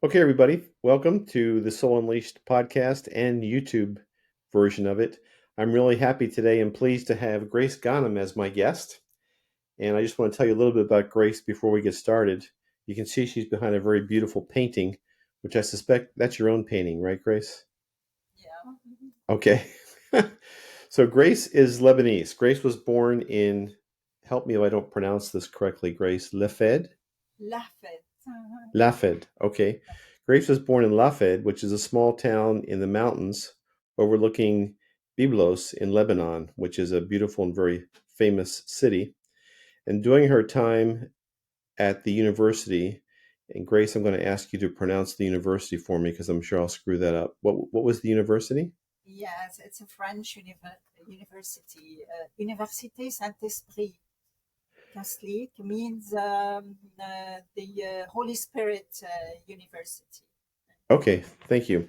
Okay, everybody, welcome to the Soul Unleashed podcast and YouTube version of it. I'm really happy today and pleased to have Grace Ghanem as my guest. And I just want to tell you a little bit about Grace before we get started. You can see she's behind a very beautiful painting, which I suspect that's your own painting, right, Grace? Yeah. Okay. So Grace is Lebanese. Grace was born in, help me if I don't pronounce this correctly, Grace, Lefed? Lafayette. Lafed. Okay. Grace was born in Lafed, which is a small town in the mountains overlooking Byblos in Lebanon, which is a beautiful and very famous city. And during her time at the university, and Grace, I'm going to ask you to pronounce the university for me because I'm sure I'll screw that up. What was the university? Yes, it's a French university. Université Saint-Esprit Catholic means the Holy Spirit University. Okay, thank you.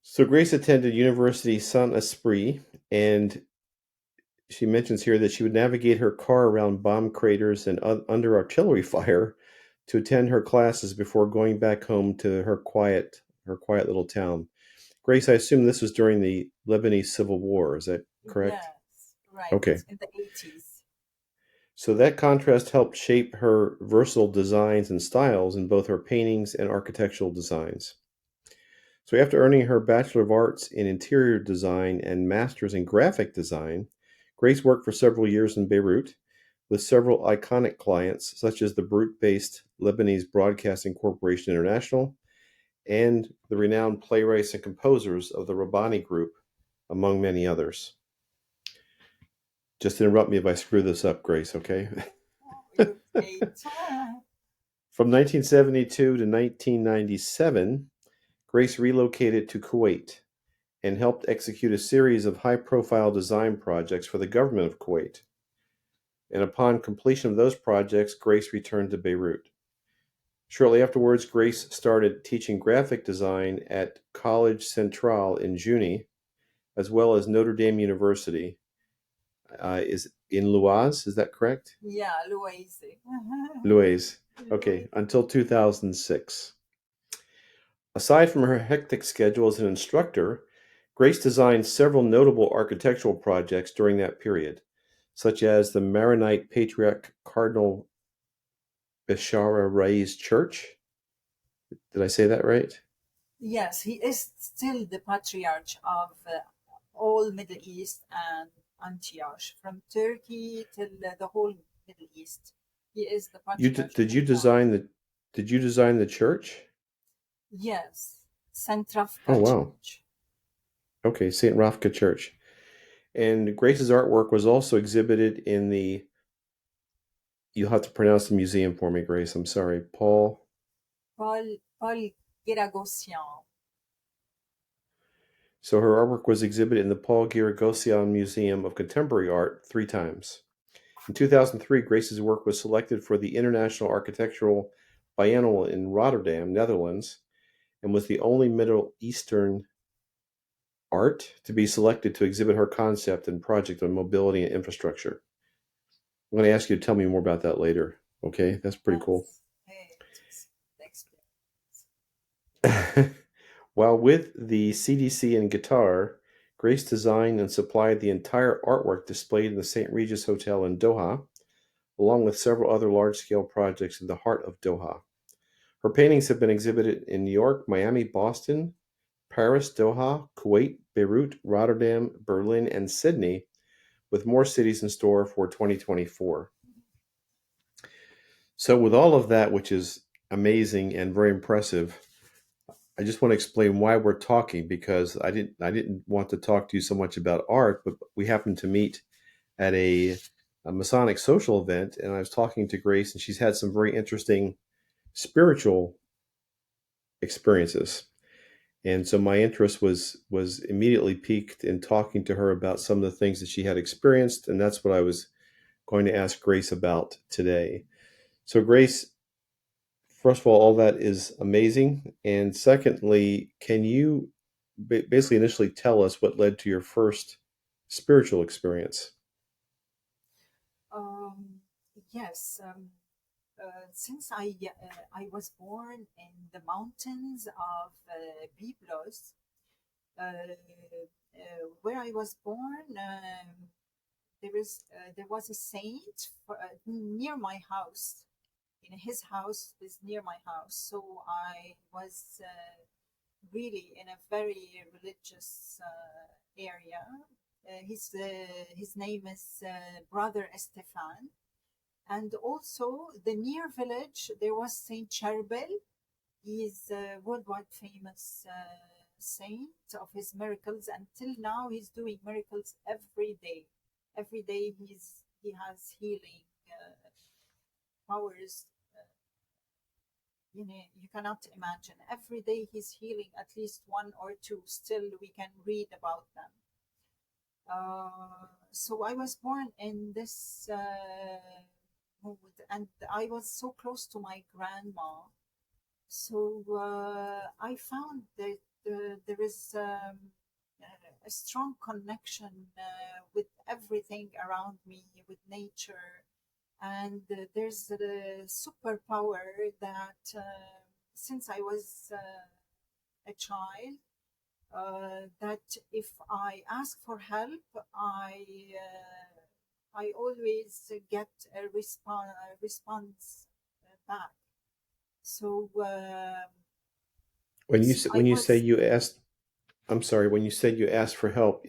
So Grace attended University Saint Esprit, and she mentions here that she would navigate her car around bomb craters and under artillery fire to attend her classes before going back home to her quiet little town. Grace, I assume this was during the Lebanese Civil War. Is that correct? Yes, right, Okay. in the 80s. So that contrast helped shape her versatile designs and styles in both her paintings and architectural designs. So after earning her Bachelor of Arts in Interior Design and Master's in Graphic Design, Grace worked for several years in Beirut with several iconic clients, such as the Beirut-based Lebanese Broadcasting Corporation International and the renowned playwrights and composers of the Rabbani Group, among many others. Just interrupt me if I screw this up, Grace, okay? Oh, you're great. From 1972 to 1997, Grace relocated to Kuwait and helped execute a series of high-profile design projects for the government of Kuwait. And upon completion of those projects, Grace returned to Beirut. Shortly afterwards, Grace started teaching graphic design at College Central in Juni, as well as Notre Dame University. Is in Louise, is that correct? Yeah, Louise. Louise. Louise. Okay, until 2006. Aside from her hectic schedule as an instructor, Grace designed several notable architectural projects during that period, such as the Maronite Patriarch Cardinal Bishara Rai's Church. Did I say that right? Yes, he is still the patriarch of all Middle East and Antioch, from Turkey till the whole Middle East. He is the You patriarch of did that you town. design the did you design the church? Yes, Oh Centrafka wow. Church. Okay, St. Rafka Church. And Grace's artwork was also exhibited in the, you'll have to pronounce the museum for me, Grace. I'm sorry. Paul Giragossian. So her artwork was exhibited in the Paul Giragossian Museum of Contemporary Art 3 times. In 2003, Grace's work was selected for the International Architectural Biennale in Rotterdam, Netherlands, and was the only Middle Eastern art to be selected to exhibit her concept and project on mobility and infrastructure. I'm going to ask you to tell me more about that later. Okay, that's pretty cool. Yes, hey, it was the experience. While with the CDC and guitar, Grace designed and supplied the entire artwork displayed in the St. Regis Hotel in Doha, along with several other large scale projects in the heart of Doha. Her paintings have been exhibited in New York, Miami, Boston, Paris, Doha, Kuwait, Beirut, Rotterdam, Berlin, and Sydney, with more cities in store for 2024. So, with all of that, which is amazing and very impressive, I just want to explain why we're talking because I didn't want to talk to you so much about art, but we happened to meet at a Masonic social event, and I was talking to Grace, and she's had some very interesting spiritual experiences. And so my interest was immediately piqued in talking to her about some of the things that she had experienced, and that's what I was going to ask Grace about today. So Grace, first of all that is amazing, and secondly, can you basically initially tell us what led to your first spiritual experience? Um, yes, Since I was born in the mountains of Byblos, where I was born, there was a saint near my house. In his house is near my house, so I was really in a very religious area. His name is Brother Estefan, and also the near village there was Saint Charbel. He is a worldwide famous saint of his miracles. Until now, he's doing miracles every day. Every day he has healing powers. You cannot imagine. Every day he's healing at least one or two. Still, we can read about them. So I was born in this mood, and I was so close to my grandma. So I found that there is a strong connection with everything around me, with nature, and there's a superpower that since I was a child, that if I ask for help, I always get a response back. So When I you say was you asked, I'm sorry, when you said you asked for help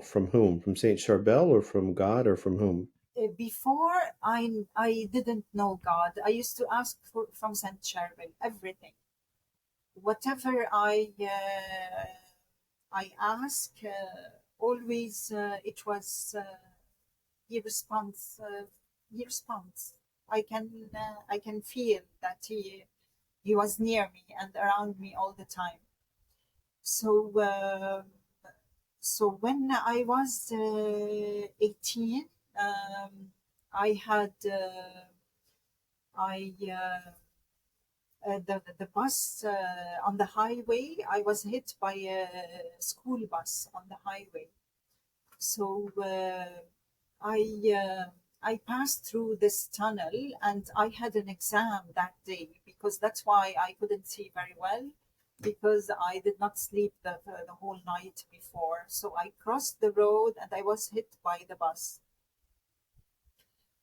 from whom? From Saint Charbel or from God or from whom? before I didn't know God. I used to ask from Saint Charbel everything, whatever I ask. Always it was he responds. He responds. I can feel that he was near me and around me all the time. So so when I was 18, I had I the bus on the highway. I was hit by a school bus on the highway. So I I passed through this tunnel, and I had an exam that day, because that's why I couldn't see very well, because I did not sleep the whole night before. So I crossed the road and I was hit by the bus.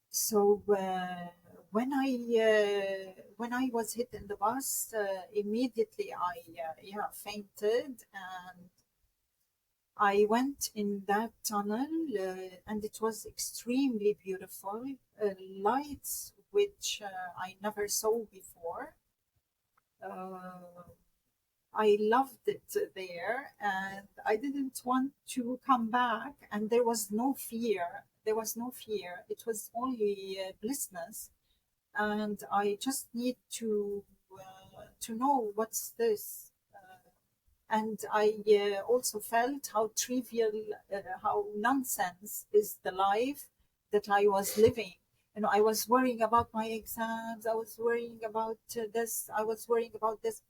So when I was hit in the bus, immediately I fainted, and I went in that tunnel, and it was extremely beautiful, lights which I never saw before. Uh, I loved it there, and I didn't want to come back. And there was no fear. There was no fear. It was only blissness, and I just need to know what's this. And I also felt how trivial, how nonsense is the life that I was living. I was worrying about my exams. I was worrying about this. I was worrying about this,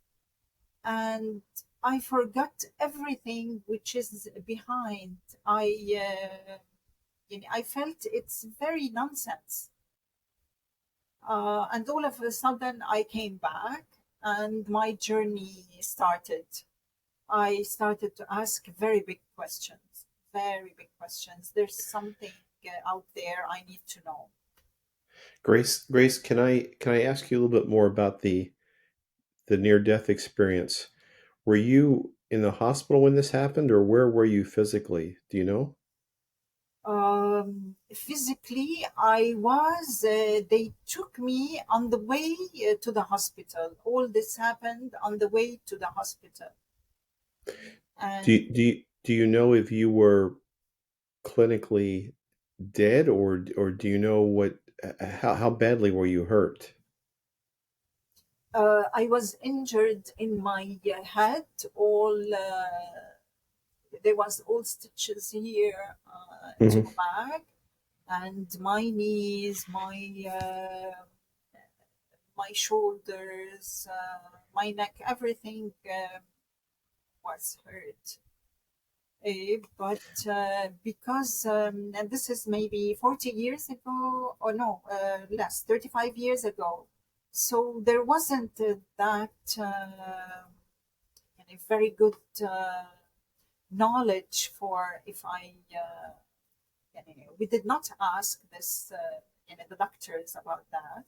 and I forgot everything which is behind. I felt it's very nonsense, and all of a sudden I came back, and my journey started. I started to ask very big questions, very big questions. There's something out there I need to know. Grace, can I ask you a little bit more about the near death experience? Were you in the hospital when this happened, or where were you physically? Do you know? Physically, I was, they took me on the way to the hospital. All this happened on the way to the hospital. And Do you know if you were clinically dead, or do you know what how badly were you hurt? I was injured in my head. All There was all stitches here to Hmm. back, and my knees, my shoulders, my neck, everything was hurt. But because, and this is maybe 40 years ago, or no, less, 35 years ago. So there wasn't that very good knowledge for if we did not ask this, the doctors about that.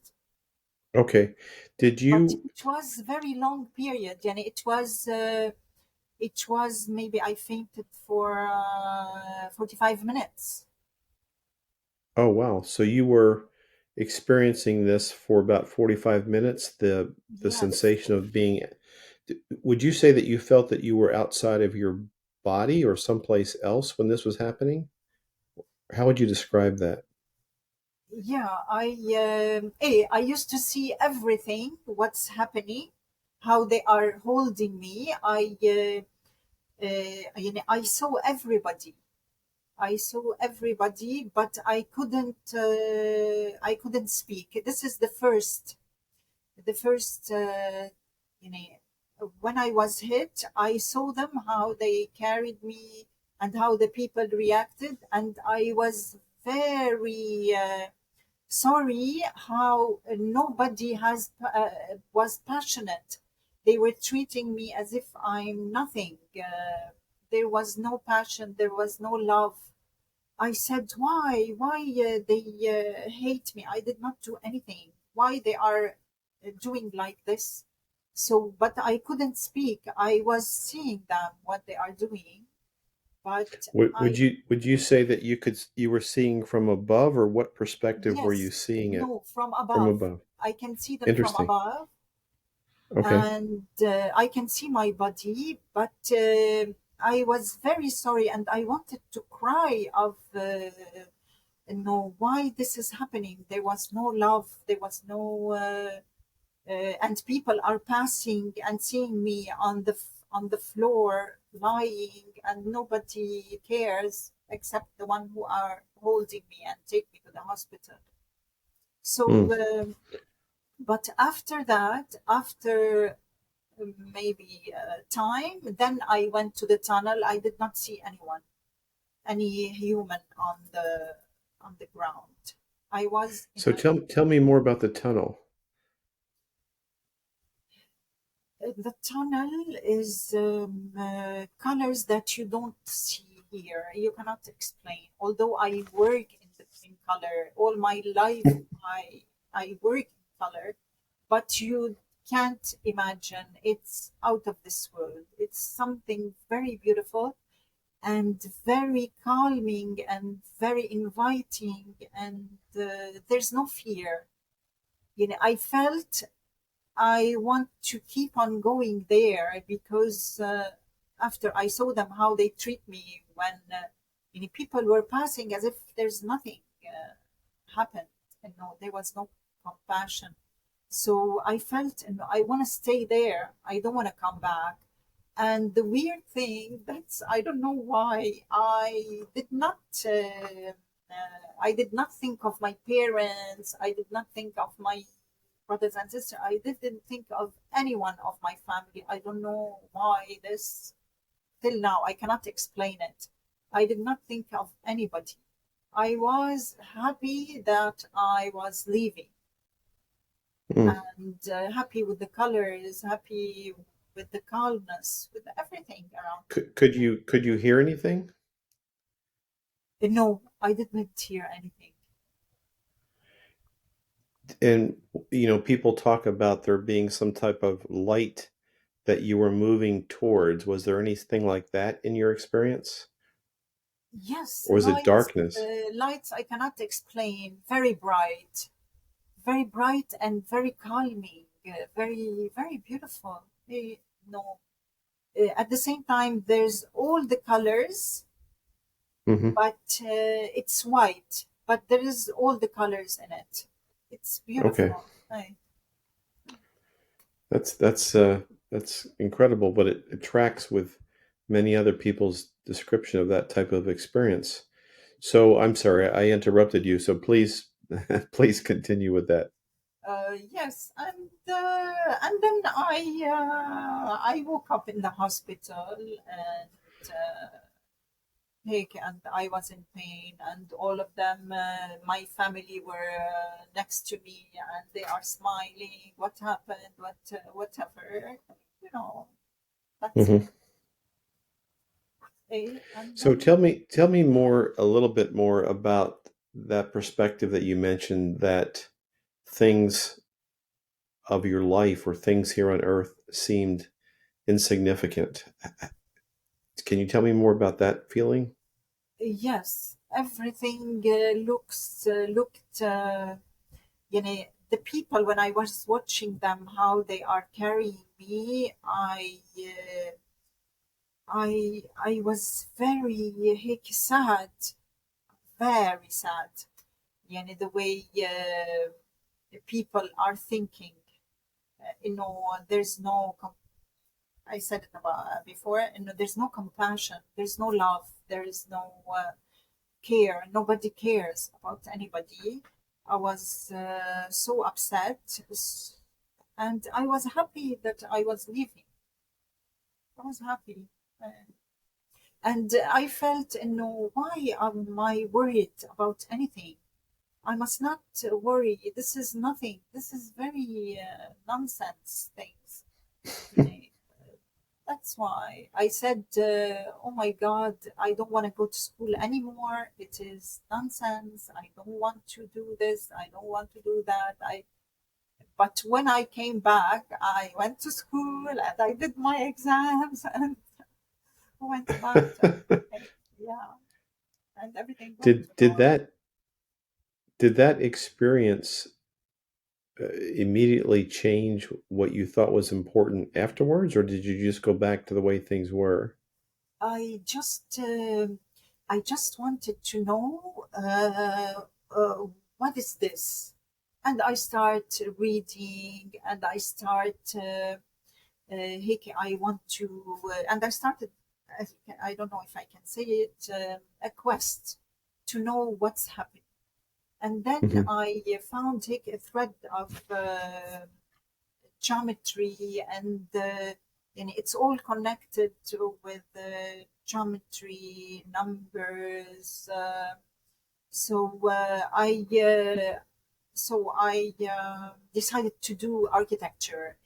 Okay. Did But you it was very long period. It was maybe I fainted for 45 minutes. Oh, wow. So you were experiencing this for about 45 minutes, the Yes. sensation of being would you say that you felt that you were outside of your body or someplace else when this was happening? How would you describe that? Yeah, I used to see everything, what's happening, how they are holding me. I saw everybody. I saw everybody, but I couldn't speak. This is the first, when I was hit, I saw them how they carried me and how the people reacted, and I was very sorry how nobody has was passionate. They were treating me as if I'm nothing. There was no passion, there was no love. I said, why they hate me? I did not do anything. Why they are doing like this? So, but I couldn't speak. I was seeing them what they are doing, but I Would you say that you were seeing from above, or what perspective were you yes, seeing it no, from from above. above? I can see them from Interesting. above, Okay. and I can see my body, but I was very sorry, and I wanted to cry of. Why this is happening. There was no love, there was no and people are passing and seeing me on the floor lying, and nobody cares except the one who are holding me and take me to the hospital. Hmm. So but after that, after maybe time, then I went to the tunnel. I did not see anyone, any human on the ground. I was in So a tell me more about the tunnel. The tunnel is colors that you don't see here. You cannot explain. Although I work in color all my life, I work in color, but you can't imagine. It's out of this world. It's something very beautiful and very calming and very inviting, and there's no fear. I felt I want to keep on going there because after I saw them how they treat me when people were passing as if there's nothing happened. There was no compassion. So I felt, I want to stay there. I don't want to come back. And the weird thing, that's I don't know why I did not think of my parents. I did not think of my brothers and sisters. I didn't think of anyone of my family. I don't know why this. Till now, I cannot explain it. I did not think of anybody. I was happy that I was leaving, Hmm. and happy with the colors, happy with the calmness, with everything around me. Could you hear anything? No, I didn't hear anything. And people talk about there being some type of light that you were moving towards. Was there anything like that in your experience? Yes, Or was it darkness? lights I cannot explain. Very bright and very calming, very very beautiful. No, at the same time, there's all the colors, Hmm. but it's white. But there is all the colors in it. It's Okay. beautiful. That's that's incredible, but it tracks with many other people's description of that type of experience. So I'm sorry, I interrupted you. So please, please continue with that. Yes, and then I woke up in the hospital, and and I was in pain, and all of them, my family were next to me, and they are smiling. What happened? Whatever, you know. That's Hmm. it. And So then tell me more, a little bit more about that perspective that you mentioned, that things of your life or things here on earth seemed insignificant. Can you tell me more about that feeling? yes, everything looked. The people when I was watching them, how they are carrying me, I was very sad, very sad. The way people are thinking. There's no. I said it before. There's no compassion. There's no love. There is no care. Nobody cares about anybody. I was so upset, and I was happy that I was leaving. I was happy. Uh, and I felt, why am I worried about anything? I must not worry. This is nothing. This is very nonsense things. You know, that's why I said, "Oh my God, I don't want to go to school anymore. It is nonsense. I don't want to do this. I don't want to do that." But when I came back, I went to school and I did my exams and went back to everything. Yeah, and everything went Did did normal. that did that experience immediately change what you thought was important afterwards, or did you just go back to the way things were? I just, I just wanted to know what is this, and I start reading, and I start. I want to, and I started. I don't know if I can say it. A quest to know what's happening, and then Hmm. I found a thread of geometry and it's all connected with geometry numbers so I decided to do architecture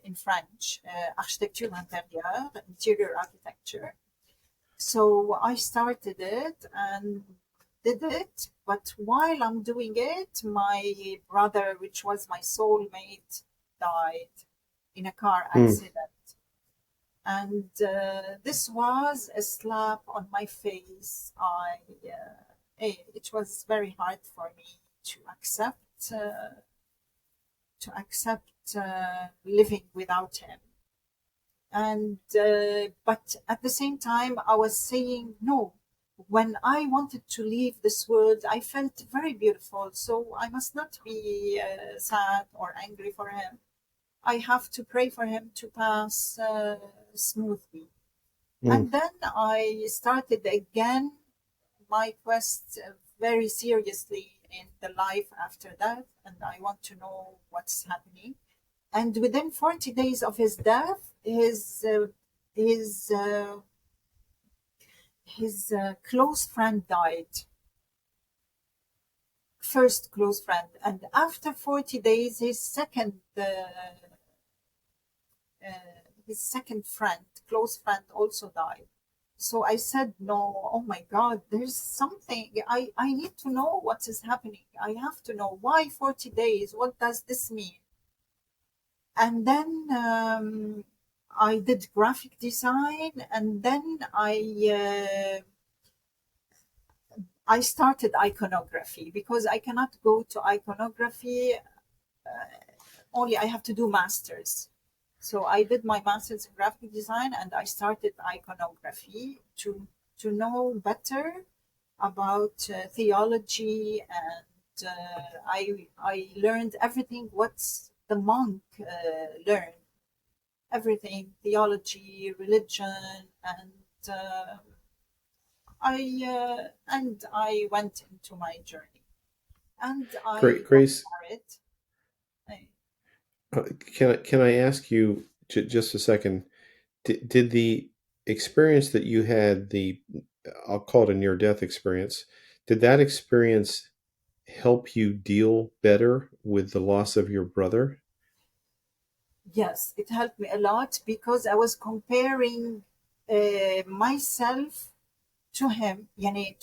in French, architecture intérieure, interior architecture. So I started it and did it, but while I'm doing it, my brother, which was my soulmate, died in a car Mm. accident. And this was a slap on my face. It was very hard for me to accept living without him. And but at the same time I was saying no. When I wanted to leave this world, I felt very beautiful, so I must not be sad or angry for him. I have to pray for him to pass smoothly. Mm. And then I started again my quest very seriously in the life after that, and I want to know what's happening. And within 40 days of his death, his close friend died, first close friend, and after 40 days, his second friend, close friend, also died. So I said, no, oh my God, there's something. I need to know what is happening. I have to know why 40 days. What does this mean? And then I did graphic design, and then I started iconography because I cannot go to iconography. Only I have to do masters. So I did my masters in graphic design, and I started iconography to know better about theology, and I learned everything what the monk learned, everything, theology, religion, and I went into my journey, and I got Grace, married. I, can I ask you just a second? Did the experience that you had, the I'll call it a near-death experience. Did that experience help you deal better with the loss of your brother? Yes, it helped me a lot because I was comparing myself to him. يعني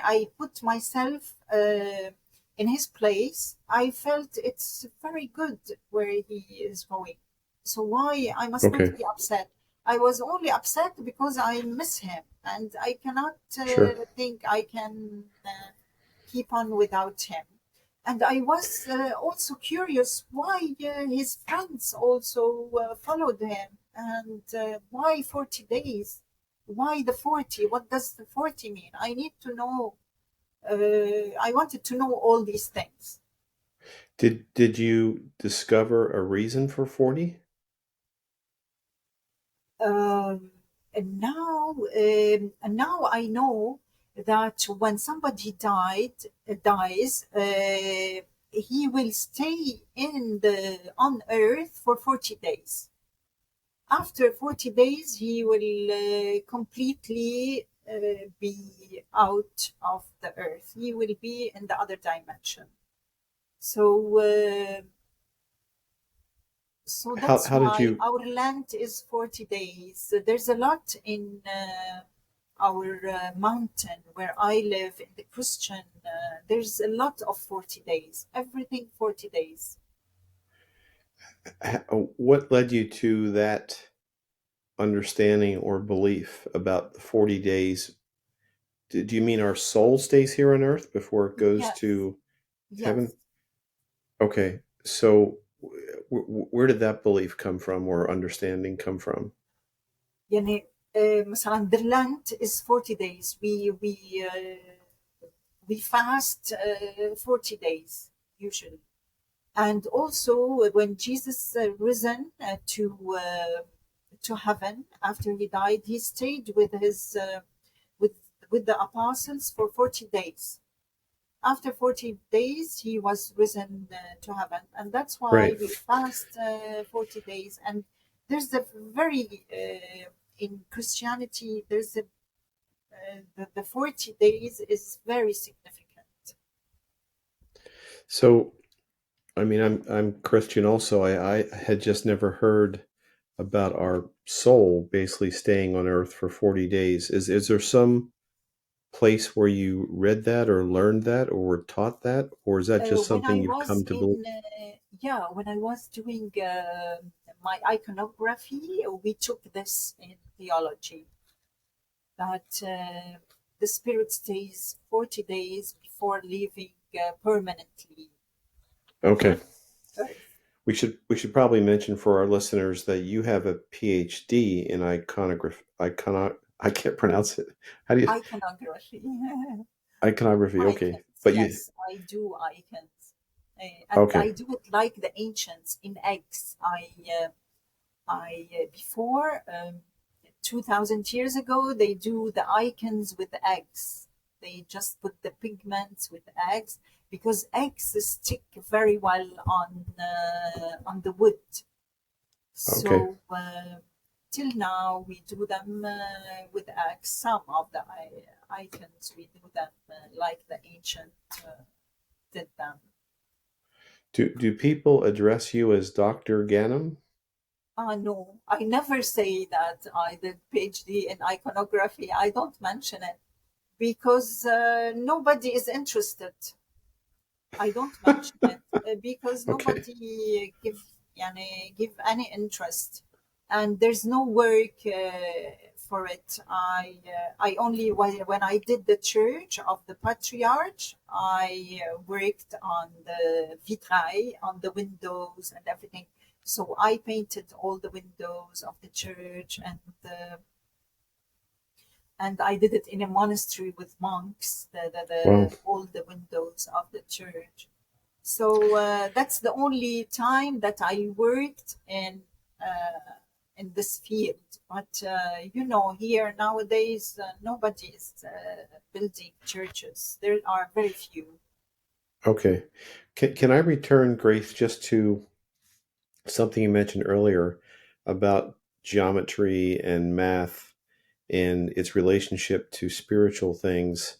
I put myself in his place. I felt it's very good where he is going. So why I must not Okay, be upset? I was only upset because I miss him, and I cannot sure. think I can keep on without him. And I was also curious why his friends also followed him, and why 40 days? Why the 40? What does the 40 mean? I need to know. I wanted to know all these things. Did you discover a reason for 40? And now I know that when somebody dies, he will stay in the on earth for 40 days. After 40 days, he will completely be out of the earth. He will be in the other dimension. So, so that's How did why you our Lent is 40 days. There's a lot in our mountain where I live in the Christian. There's a lot of 40 days. Everything 40 days. what led you to that understanding or belief about the 40 days? Do you mean our soul stays here on earth before it goes Yes, to heaven? yes. Okay, so where did that belief come from or understanding come from? يعني مثلا the Lent is 40 days. We fast 40 days usually. And also when Jesus risen to heaven after he died, he stayed with his with with the apostles for 40 days. After 40 days, he was risen to heaven, and that's why Right. we fast 40 days. And there's a very in Christianity, there's a the 40 days is very significant. So, I mean, I'm Christian also. I had just never heard about our soul basically staying on earth for 40 days. Is there some place where you read that or learned that or were taught that, or is that just When something I you've was come to believe? in yeah, when I was doing my iconography, we took this in theology that the spirit stays 40 days before leaving permanently Okay. Earth. We should probably mention for our listeners that you have a PhD in I can't pronounce it. How do you Iconography. iconography? Okay. Icons, But you yes, I do icons. And I okay. do it like the ancients in eggs. Before 2000 years ago, they do the icons with eggs. They just put the pigments with eggs because eggs stick very well on the wood. Okay. So till now, we do them with eggs. Some of the icons we do them like the ancient did them. Do people address you as Dr. Ghanem? No, I never say that I did PhD in iconography. I don't mention it because nobody is interested. I don't mention it because Okay. nobody give any interest, and there's no work for it. I only when I did the church of the patriarch, I worked on the vitrail, on the windows and everything. So I painted all the windows of the church, and I did it in a monastery with monks, Wow. all the windows of the church. So that's the only time that I worked in this field. But here nowadays, nobody is building churches. There are very few. Okay. Can I return, Grace, just to something you mentioned earlier about geometry and math? and its relationship to spiritual things.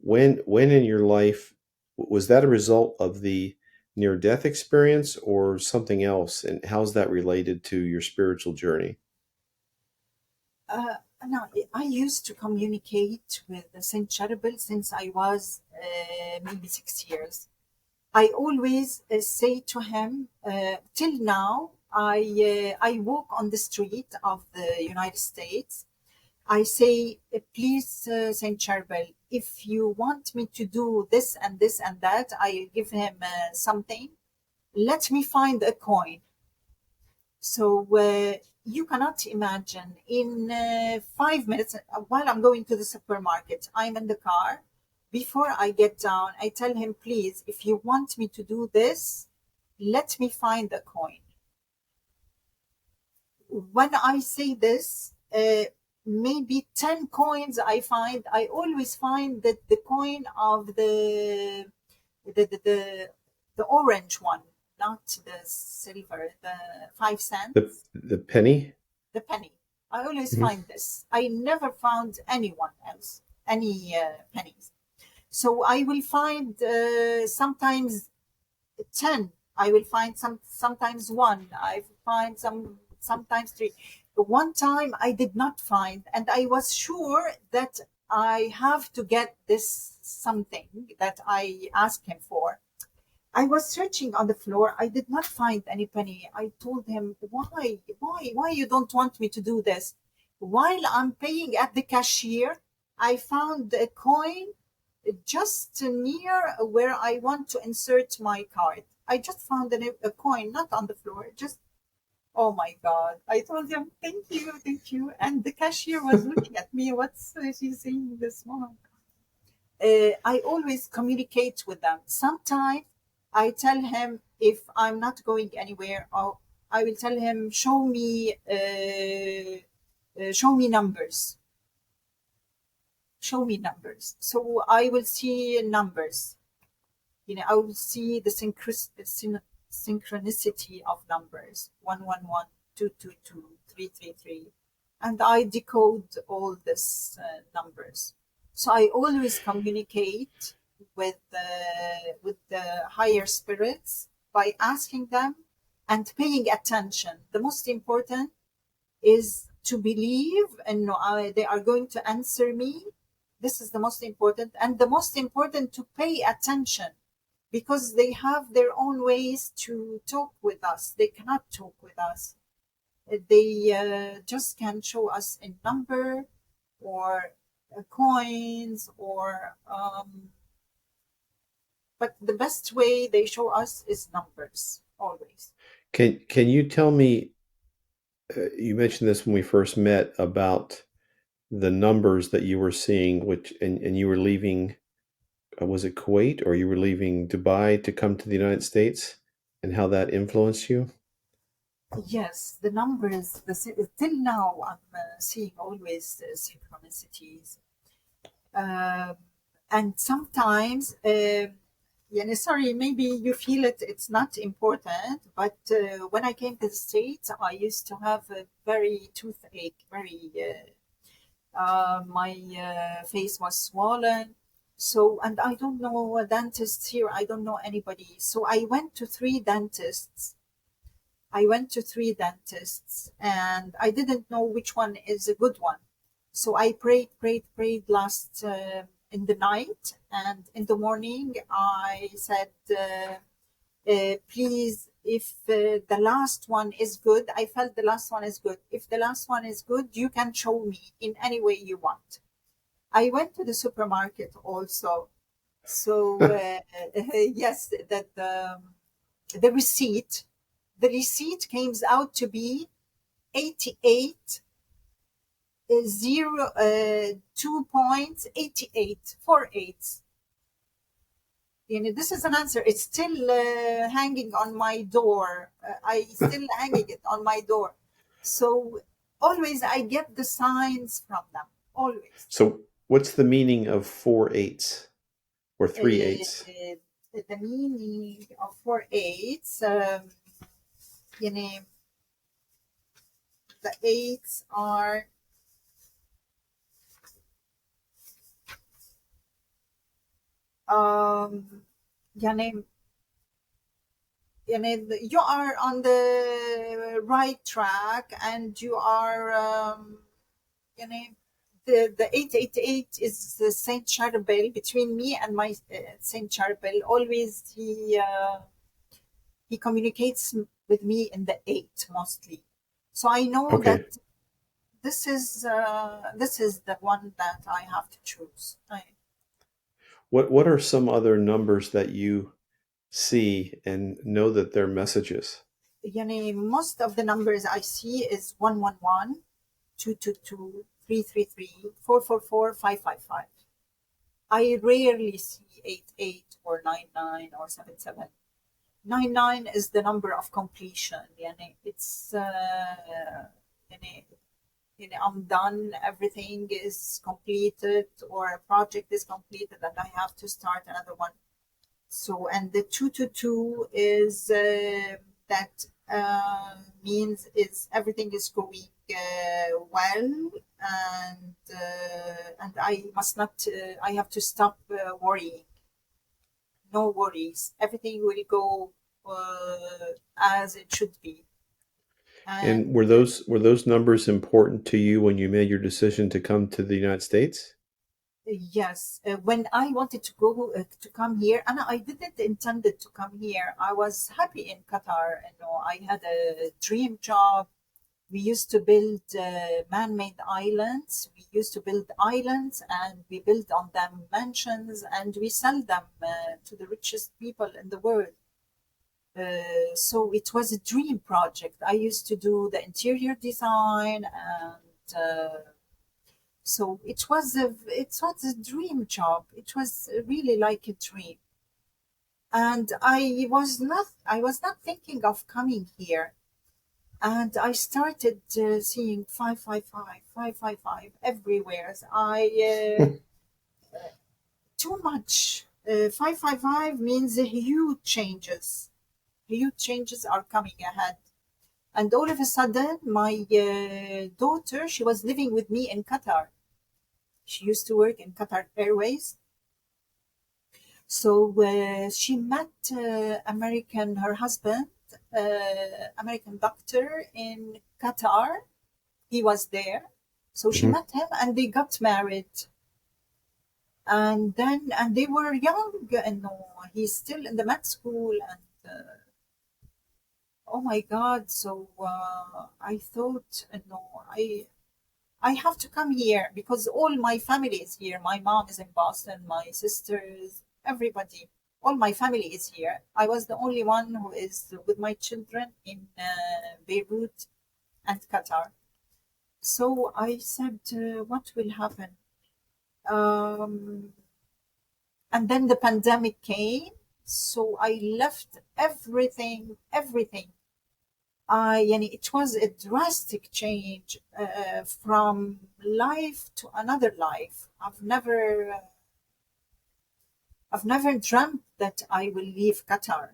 When in your life was that a result of the near death experience or something else? And how's that related to your spiritual journey? Uh, no, I used to communicate with Saint Cherubel since I was maybe 6 years. I always say to him, till now, I walk on the street of the United States. I say, please, Saint Charbel, if you want me to do this and this and that, I give him something. Let me find a coin. So you cannot imagine in 5 minutes while I'm going to the supermarket, I'm in the car. Before I get down, I tell him, please, if you want me to do this, let me find a coin. When I say this, maybe 10 coins I always find that the coin of the, the, the, the orange one, not the silver, the 5 cents. The penny? The penny. I always Mhm. find this. I never found anyone else, any pennies. So I will find sometimes 10. I will find sometimes one. I find sometimes three. One time I did not find, and I was sure that I have to get this something that I asked him for. I was searching on the floor. I did not find any penny. I told him, why you don't want me to do this? While I'm paying at the cashier, I found a coin just near where I want to insert my card. I just found a coin, not on the floor, just, oh my God. I told him, thank you. And the cashier was looking at me, what's she saying this one? I always communicate with them. Sometimes I tell him if I'm not going anywhere, or I will tell him, show me numbers. Show me numbers. So I will see numbers. I will see the synchronicity of numbers: 111, 222, 333, and I decode all these numbers. So I always communicate with the higher spirits by asking them and paying attention. The most important is to believe, and they are going to answer me. This is the most important, and the most important to pay attention, because they have their own ways to talk with us. They cannot talk with us. They just can show us a number or coins, or but the best way they show us is numbers always. Can you tell me, you mentioned this when we first met about the numbers that you were seeing, which and you were leaving, was it Kuwait or you were leaving Dubai to come to the United States, and how that influenced you? Yes, the numbers. Till now, I'm seeing always synchronicities. Um and sometimes, sorry, maybe you feel it's not important, but when I came to the States, I used to have a very toothache, my face was swollen. So, and I don't know a dentist here, I don't know anybody. So I went to three dentists. And I didn't know which one is a good one. So I prayed last in the night, and in the morning I said, please, if the last one is good, I felt the last one is good. If the last one is good, you can show me in any way you want. I went to the supermarket also. So yes, that the receipt, the receipt came out to be 88 2.88 48. This is an answer. It's still hanging on my door. I still hanging it on my door. So always I get the signs from them. Always. So what's the meaning of 4/8 or 3/8? The meaning of 4/8. You know, the eights are um, يعني you are on the right track, and you are يعني the 888 is the Saint Charbel. Between me and my Saint Charbel, always he communicates with me in the 8 mostly. So I know Okay. that this is the one that I have to choose. What are some other numbers that you see and know that they're messages? Most of the numbers I see is 111, 222, 333, 444, 555. I rarely see 88 or 99 or 77. 99 is the number of completion. It's I'm done, everything is completed, or a project is completed and I have to start another one. So, and the 222 is that means is everything is going well, and I must not. I have to stop worrying. No worries. Everything will go as it should be. And And were those numbers important to you when you made your decision to come to the United States? yes, when I wanted to go to come here, and I didn't intended to come here. I was happy in Qatar. I had a dream job. We used to build man-made islands. We used to build islands, and we build on them mansions, and we sell them to the richest people in the world. So it was a dream project. I used to do the interior design, and so it was a dream job. It was really like a dream. And I was not thinking of coming here. And I started seeing 555, 555 everywhere. Too much. 555 means huge changes. Huge changes are coming ahead. And all of a sudden, my daughter, she was living with me in Qatar. She used to work in Qatar Airways. So she met her husband, American doctor in Qatar. He was there. So she Mhm. met him and they got married. And they were young, and he's still in the med school. And oh my God. So I thought, I have to come here because all my family is here. My mom is in Boston, my sisters, everybody. All my family is here. I was the only one who is with my children in Beirut and Qatar. So I said, what will happen? Um, and then the pandemic came. So I left everything, everything. It was a drastic change from life to another life. I've never dreamt that I will leave Qatar.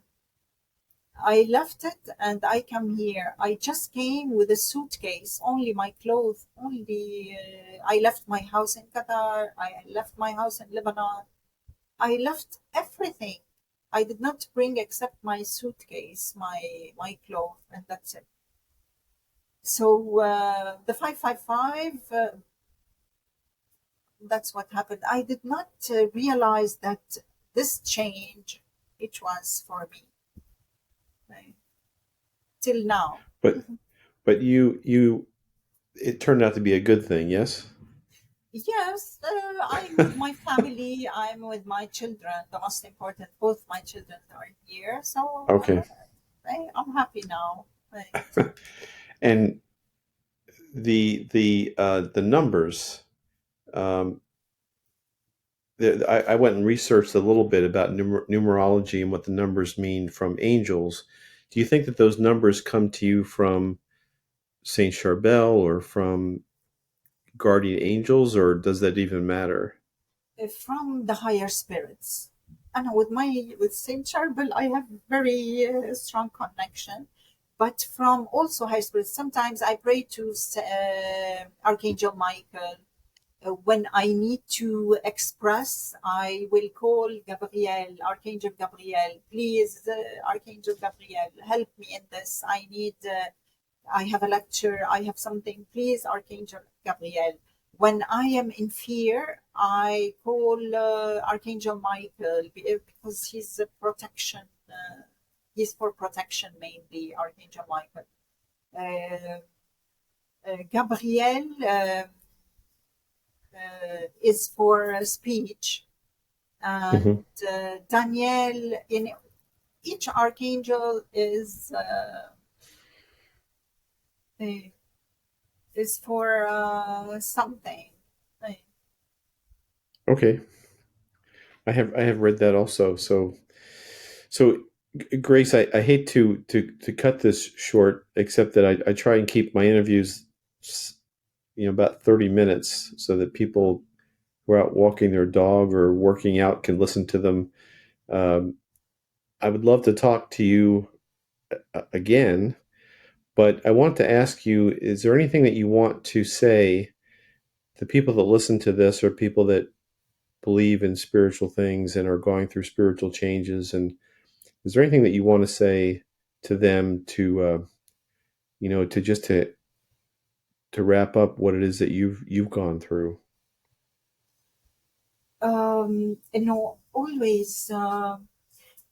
I left it and I come here. I just came with a suitcase, only my clothes, only. I left my house in Qatar. I left my house in Lebanon. I left everything. I did not bring except my suitcase, my clothes, and that's it. So the 555, that's what happened. I did not realize that this change, it was for me, right? Till now. But but it turned out to be a good thing, yes? Yes, I'm with my family. I'm with my children. The most important, both my children are here. So Okay. I'm happy now. Right. And the numbers, um, I went and researched a little bit about numerology and what the numbers mean from angels. Do you think that those numbers come to you from Saint Charbel or from guardian angels, or does that even matter? From the higher spirits. And with Saint Charbel, I have very strong connection. But from also higher spirits, sometimes I pray to Archangel Michael, When I need to express, I will call Gabriel, Archangel Gabriel. Please, Archangel Gabriel, help me in this. I have a lecture, I have something. Please, Archangel Gabriel. When I am in fear, I call Archangel Michael because he's a protection. He's for protection mainly, Archangel Michael. Gabriel is for speech, and Hmm. Daniel, in each archangel uh, is for something. Okay, I have read that also. So Grace, I hate to cut this short, except that I try and keep my interviews, about 30 minutes, so that people who are out walking their dog or working out can listen to them. Um, I would love to talk to you again, but I want to ask you: is there anything that you want to say to people that listen to this, or people that believe in spiritual things and are going through spiritual changes? And is there anything that you want to say to them to just to wrap up what it is that you've gone through? Always,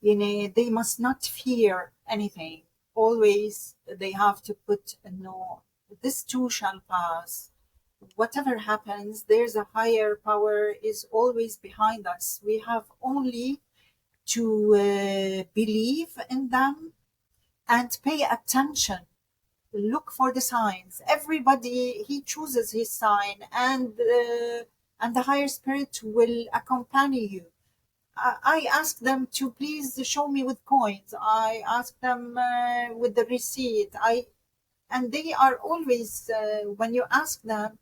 they must not fear anything. Always, they have to put, this too shall pass. Whatever happens, there's a higher power is always behind us. We have only to believe in them and pay attention. Look for the signs. Everybody he chooses his sign, and the higher spirit will accompany you. I ask them to please show me with coins. I ask them with the receipt. And they are always, when you ask them,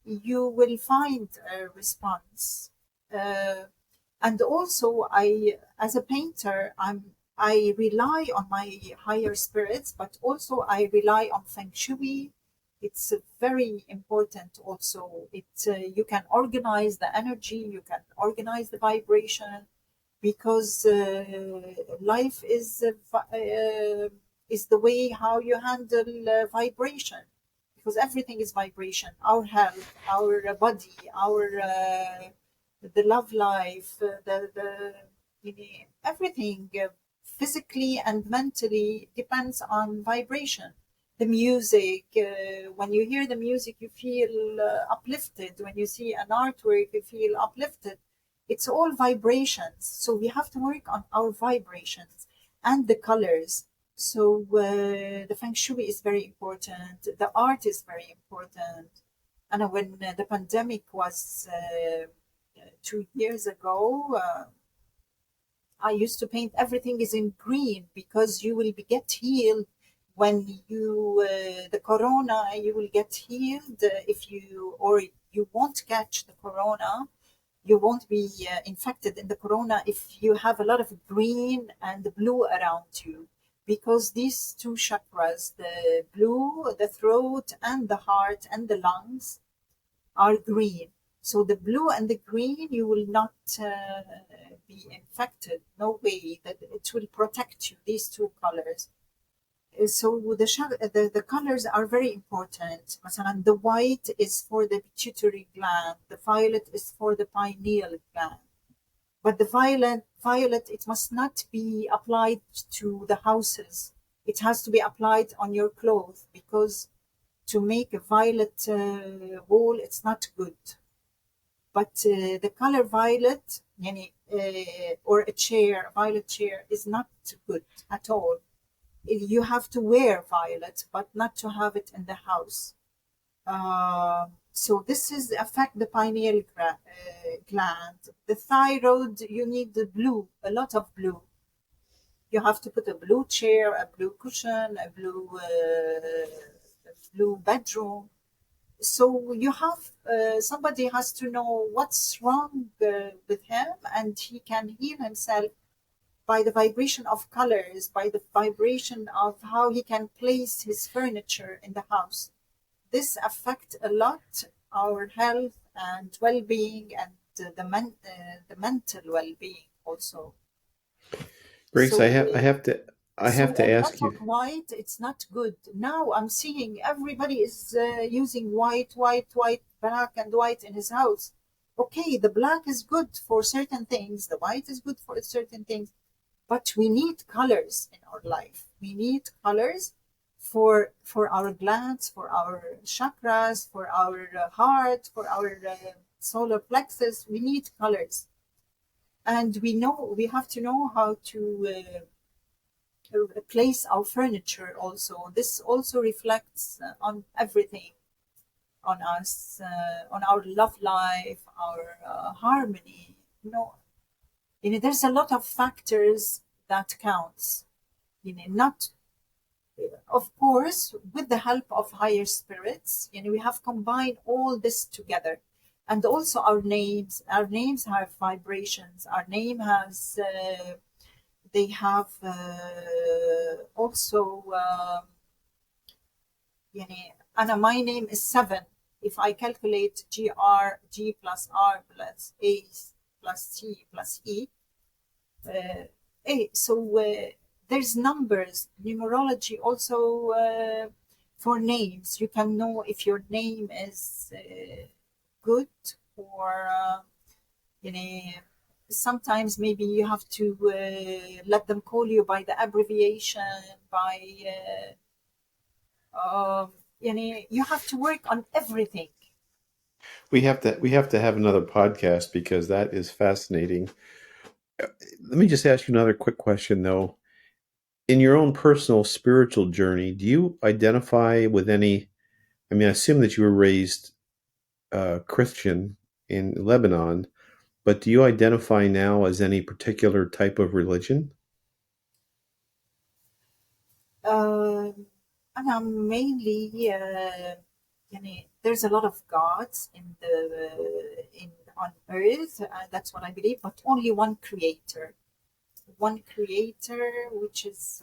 you will find a response. Uh, and also, as a painter, I rely on my higher spirits, but also I rely on feng shui. It's very important. Also, you can organize the energy, you can organize the vibration, because life is the way how you handle vibration, because everything is vibration. Our health, our body, our the love life, everything physically and mentally depends on vibration. The music, when you hear the music, you feel uplifted. When you see an artwork, you feel uplifted. It's all vibrations. So we have to work on our vibrations and the colors. So the feng shui is very important. The art is very important. And when the pandemic was 2 years ago, I used to paint everything is in green, because you will get healed when the corona, you will get healed if you, or you won't catch the corona. You won't be infected in the corona if you have a lot of green and blue around you, because these two chakras, the blue, the throat and the heart and the lungs, are green. So the blue and the green, you will not be infected. No way. That it will protect you. These two colors. So the colors are very important. مثلا, the white is for the pituitary gland. The violet is for the pineal gland. But the violet, it must not be applied to the houses. It has to be applied on your clothes, because to make a violet wall, it's not good. But the color violet, or a chair, a violet chair, is not good at all. You have to wear violet, but not to have it in the house. So this is affect the pineal gland. The thyroid, you need the blue, a lot of blue. You have to put a blue chair, a blue cushion, a blue bedroom. So you have somebody has to know what's wrong with him, and he can heal himself by the vibration of colors, by the vibration of how he can place his furniture in the house. This affects a lot our health and well-being, and the mental well-being also. Grace, So I have to a lot ask of you. white, it's not good. Now I'm seeing everybody is using white, black, and white in his house. Okay, the black is good for certain things, the white is good for certain things, but we need colors in our life. We need colors for our glands, for our chakras, for our heart, for our solar plexus. We need colors, and we have to know how to place our furniture also. This also reflects on everything, on us, on our love life, our harmony. There's a lot of factors that counts. Not, of course, with the help of higher spirits. We have combined all this together, and also our names. Our names have vibrations. Our name has. They have also. And my name is 7. If I calculate G plus R plus A plus C plus E, so there's numbers, numerology also for names. You can know if your name is good, or sometimes maybe you have to let them call you by the abbreviation, by you have to work on everything. We have to have another podcast because that is fascinating. Let me just ask you another quick question though. In your own personal spiritual journey, do you identify with any? I mean, I assume that you were raised Christian in Lebanon, but do you identify now as any particular type of religion? And I'm mainly, there's a lot of gods in on earth. That's what I believe, but only one creator. One creator, which is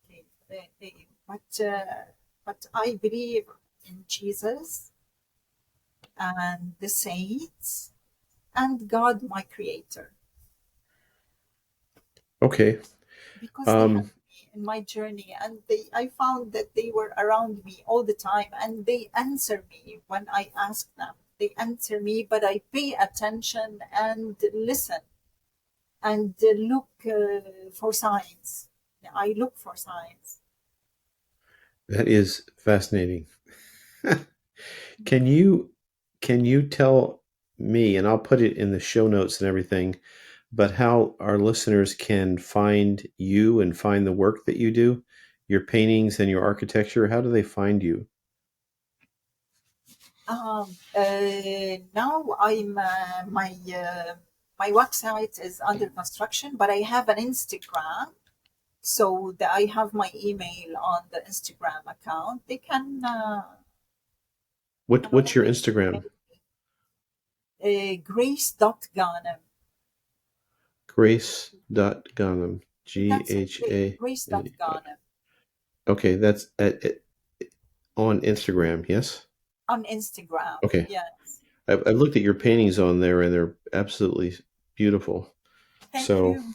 okay. But I believe in Jesus and the saints and God, my creator, Okay. because they helped Um, me in my journey, and I found that they were around me all the time, and they answer me when I ask them. They answer me, but I pay attention and listen and look for signs. I look for signs. that is fascinating. Can you tell me, and I'll put it in the show notes and everything, but how our listeners can find you and find the work that you do, your paintings and your architecture? How do they find you? Now my website is under construction, but I have an Instagram, so that I have my email on the Instagram account. They can What's your always Instagram? email me. Grace.Ghanem. Grace.Ghanem. That's it. Gha. Grace.Ghanem Okay, that's on Instagram, yes? on Instagram. Okay. Yes. I've looked at your paintings on there and they're absolutely beautiful. Thank So you.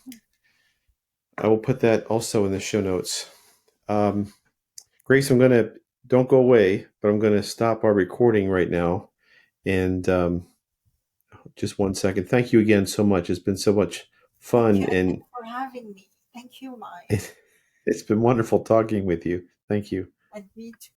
I will put that also in the show notes. Um, Grace, don't go away, but I'm going to stop our recording right now. And just one second. Thank you again so much. It's been so much Thank fun, you again and for having me. Thank you, Mike. it's been wonderful talking with you. Thank you. And me too.